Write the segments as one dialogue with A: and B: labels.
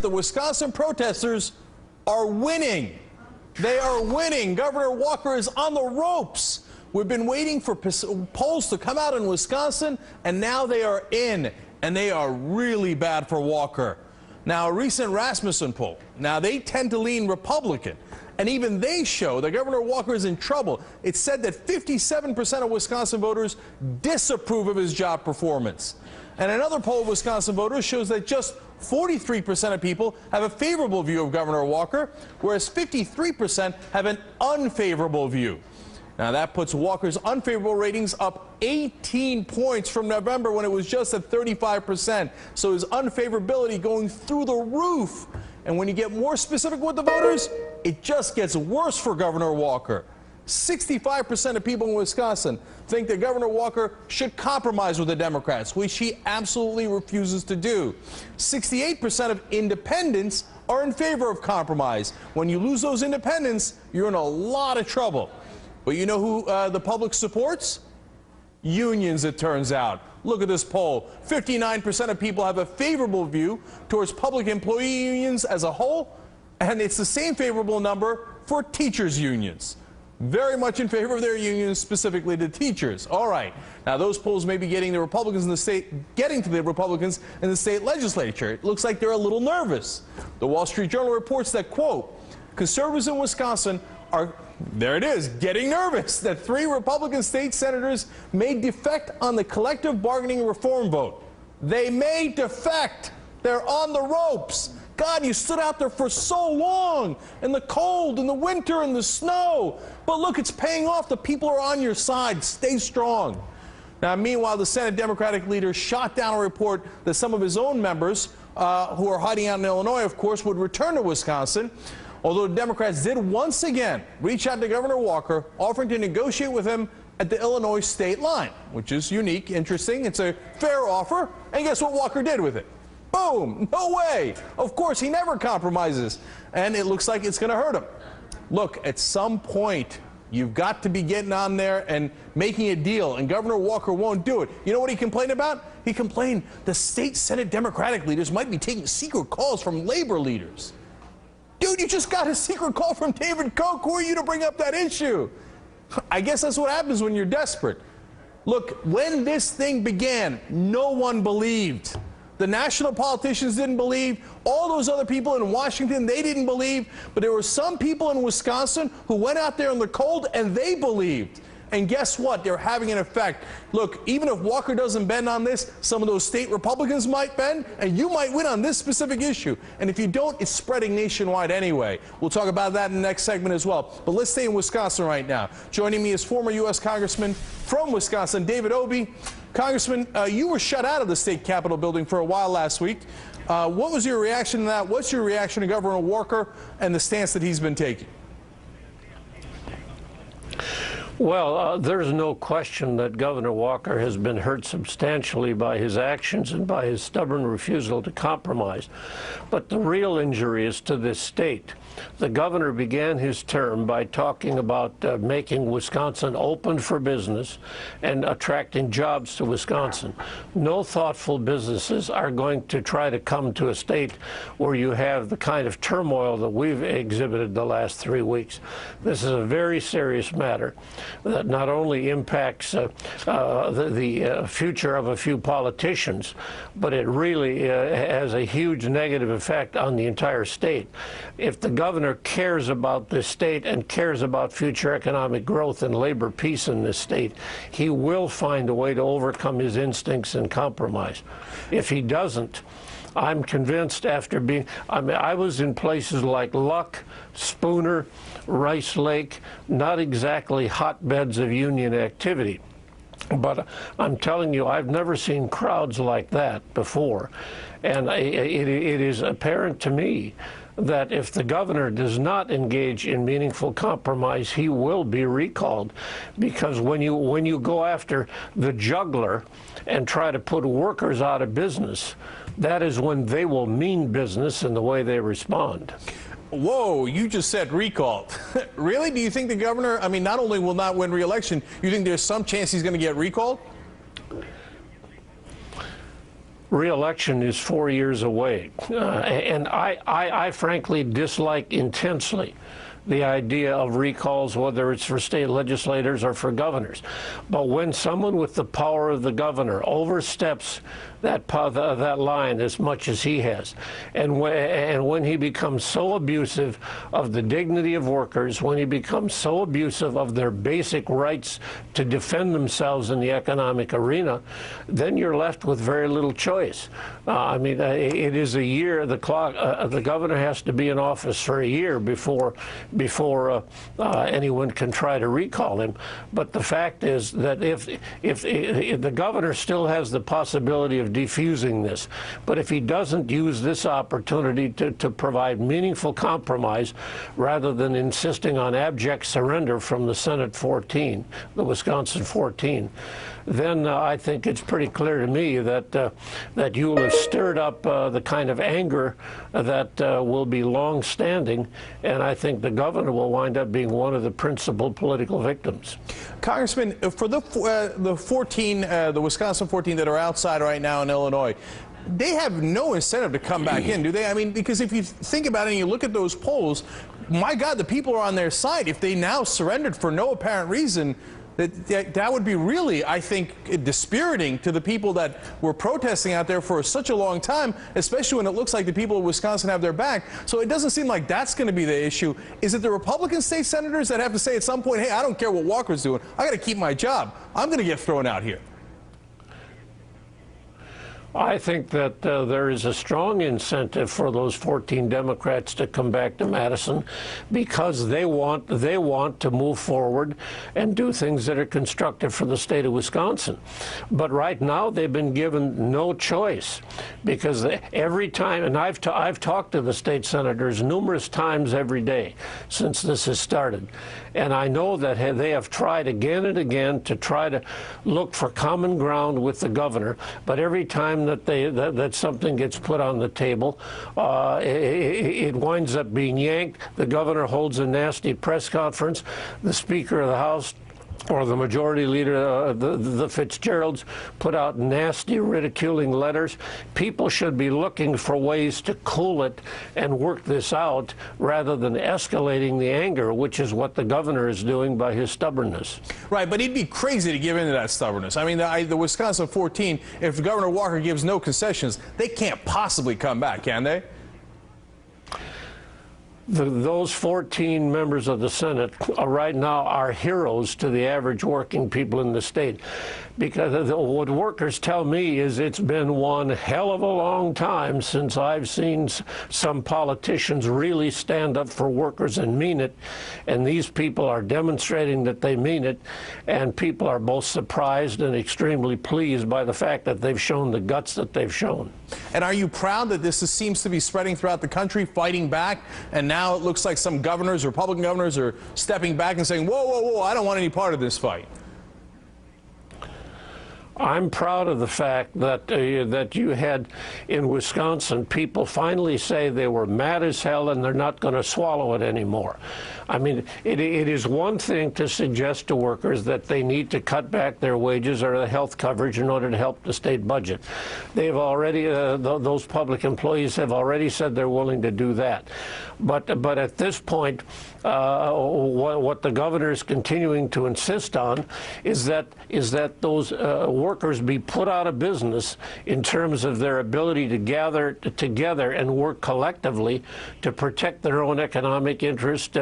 A: the Wisconsin protesters are winning. They are winning. Governor Walker is on the ropes. We've been waiting for polls to come out in Wisconsin, and now they are in, and they are really bad for Walker. Now, a recent Rasmussen poll, now they tend to lean Republican, and even they show that Governor Walker is in trouble. It said that 57% of Wisconsin voters disapprove of his job performance. And another poll of Wisconsin voters shows that just 43% of people have a favorable view of Governor Walker, whereas 53% have an unfavorable view. Now, that puts Walker's unfavorable ratings up 18 points from November when it was just at 35%. So his unfavorability going through the roof. And when you get more specific with the voters, it just gets worse for Governor Walker. 65% of people in Wisconsin think that Governor Walker should compromise with the Democrats, which he absolutely refuses to do. 68% of independents are in favor of compromise. When you lose those independents, you're in a lot of trouble. But you know who the public supports? Unions, it turns out. Look at this poll. 59% of people have a favorable view towards public employee unions as a whole, and it's the same favorable number for teachers' unions. Very much in favor of their unions, specifically the teachers. All right. Now, those polls may be getting the Republicans in the state, getting to the Republicans in the state legislature. It looks like they're a little nervous. The Wall Street Journal reports that, quote, conservatives in Wisconsin are, there it is, getting nervous that 3 Republican state senators may defect on the collective bargaining reform vote. They may defect. They're on the ropes. God, you stood out there for so long in the cold, in the winter, in the snow. But look, it's paying off. The people are on your side. Stay strong. Now, meanwhile, the Senate Democratic leader shot down a report that some of his own members, who are hiding out in Illinois, of course, would return to Wisconsin. Although the Democrats did once again reach out to Governor Walker, offering to negotiate with him at the Illinois state line, which is unique, interesting. It's a fair offer. And guess what Walker did with it? Boom! No way! Of course, he never compromises. And it looks like it's going to hurt him. Look, at some point, you've got to be getting on there and making a deal, and Governor Walker won't do it. You know what he complained about? He complained the state Senate Democratic leaders might be taking secret calls from labor leaders. Dude, you just got a secret call from David Koch. Who are you to bring up that issue? I guess that's what happens when you're desperate. Look, when this thing began, no one believed. The national politicians didn't believe. All those other people in Washington, they didn't believe. But there were some people in Wisconsin who went out there in the cold and they believed. And guess what? They're having an effect. Look, even if Walker doesn't bend on this, some of those state Republicans might bend, and you might win on this specific issue. And if you don't, it's spreading nationwide anyway. We'll talk about that in the next segment as well. But let's stay in Wisconsin right now. Joining me is former U.S. Congressman from Wisconsin, David Obey. Congressman, you were shut out of the state capitol building for a while last week. What was your reaction to that? What's your reaction to Governor Walker and the stance that he's been taking?
B: Well, there's no question that Governor Walker has been hurt substantially by his actions and by his stubborn refusal to compromise. But the real injury is to this state. The governor began his term by talking about making Wisconsin open for business and attracting jobs to Wisconsin. No thoughtful businesses are going to try to come to a state where you have the kind of turmoil that we've exhibited the last 3 weeks. This is a very serious matter that not only impacts the future of a few politicians, but it really has a huge negative effect on the entire state. If the governor cares about this state and cares about future economic growth and labor peace in this state, he will find a way to overcome his instincts and compromise. If he doesn't, I'm convinced after being, I was in places like Luck, Spooner, Rice Lake, not exactly hotbeds of union activity. But I'm telling you, I've never seen crowds like that before. And it is apparent to me that if the governor does not engage in meaningful compromise, he will be recalled. Because when you go after the jugular and try to put workers out of business, that is when they will mean business in the way they respond.
A: Whoa, you just said recalled. Really? Do you think the governor, I mean, not only will not win re-election, you think there's some chance he's going to get recalled?
B: Re-election is 4 years away, and I frankly dislike intensely the idea of recalls, whether it's for state legislators or for governors. But when someone with the power of the governor oversteps that line as much as he has, and when he becomes so abusive of the dignity of workers, when he becomes so abusive of their basic rights to defend themselves in the economic arena, then you're left with very little choice. I mean, it is a year. The governor has to be in office for a year before anyone can try to recall him. But the fact is that if the governor still has the possibility of defusing this, but if he doesn't use this opportunity to provide meaningful compromise rather than insisting on abject surrender from the Senate 14, the Wisconsin 14, then I think it's pretty clear to me that you will have stirred up the kind of anger that will be long-standing, and I think the governor will wind up being one of the principal political victims.
A: Congressman, for the 14, the Wisconsin 14 that are outside right now in Illinois, they have no incentive to come back in, do they? I mean, because if you think about it and you look at those polls, my God, the people are on their side. If they now surrendered for no apparent reason, that would be really, I think, dispiriting to the people that were protesting out there for such a long time, especially when it looks like the people of Wisconsin have their back. So it doesn't seem like that's going to be the issue. Is it the Republican state senators that have to say at some point, hey, I don't care what Walker's doing, I got to keep my job, I'm going to get thrown out here?
B: I think that there is a strong incentive for those 14 Democrats to come back to Madison because they want to move forward and do things that are constructive for the state of Wisconsin. But right now they've been given no choice because every time, and I've talked to the state senators numerous times every day since this has started, and I know that they have tried again and again to try to look for common ground with the governor, but every time that something gets put on the table, it winds up being yanked. The governor holds a nasty press conference. The Speaker of the House or the majority leader, the Fitzgeralds, put out nasty, ridiculing letters. People should be looking for ways to cool it and work this out rather than escalating the anger, which is what the governor is doing by his stubbornness.
A: Right, but he'd be crazy to give in to that stubbornness. I mean, the Wisconsin 14, if Governor Walker gives no concessions, they can't possibly come back, can they?
B: Those 14 members of the Senate right now are heroes to the average working people in the state, because what workers tell me is it's been one hell of a long time since I've seen some politicians really stand up for workers and mean it, and these people are demonstrating that they mean it, and people are both surprised and extremely pleased by the fact that they've shown the guts that they've shown.
A: And are you proud that this seems to be spreading throughout the country, fighting back, and now it looks like some governors, Republican governors, are stepping back and saying, whoa, whoa, whoa, I don't want any part of this fight?
B: I'm proud of the fact that that you had in Wisconsin people finally say they were mad as hell and they're not going to swallow it anymore. I mean, it is one thing to suggest to workers that they need to cut back their wages or the health coverage in order to help the state budget. They've already, those public employees have already said they're willing to do that. But at this point, what the governor is continuing to insist on is that those workers be put out of business in terms of their ability to gather together and work collectively to protect their own economic interest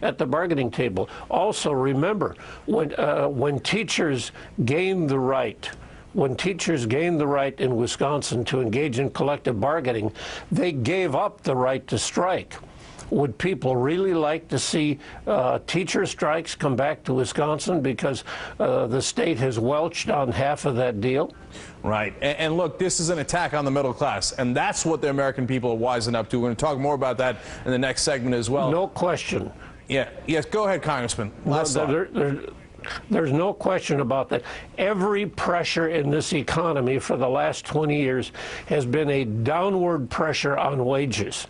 B: at the bargaining table. Also, remember, when teachers gained the right in Wisconsin to engage in collective bargaining, they gave up the right to strike. Would people really like to see teacher strikes come back to Wisconsin because the state has welched on half of that deal?
A: Right. And look, this is an attack on the middle class, and that's what the American people are wising up to. We're going to talk more about that in the next segment as well.
B: No question.
A: Yeah. Yes, go ahead, Congressman.
B: There's no question about that. Every pressure in this economy for the last 20 years has been a downward pressure on wages.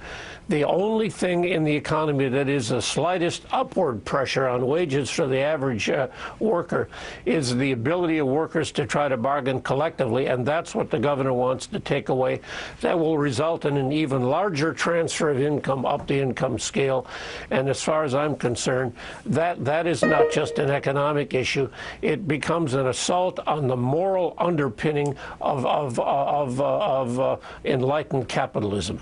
B: The only thing in the economy that is the slightest upward pressure on wages for the average worker is the ability of workers to try to bargain collectively, and that's what the governor wants to take away. That will result in an even larger transfer of income up the income scale, and as far as I'm concerned, that is not just an economic issue. It becomes an assault on the moral underpinning of enlightened capitalism.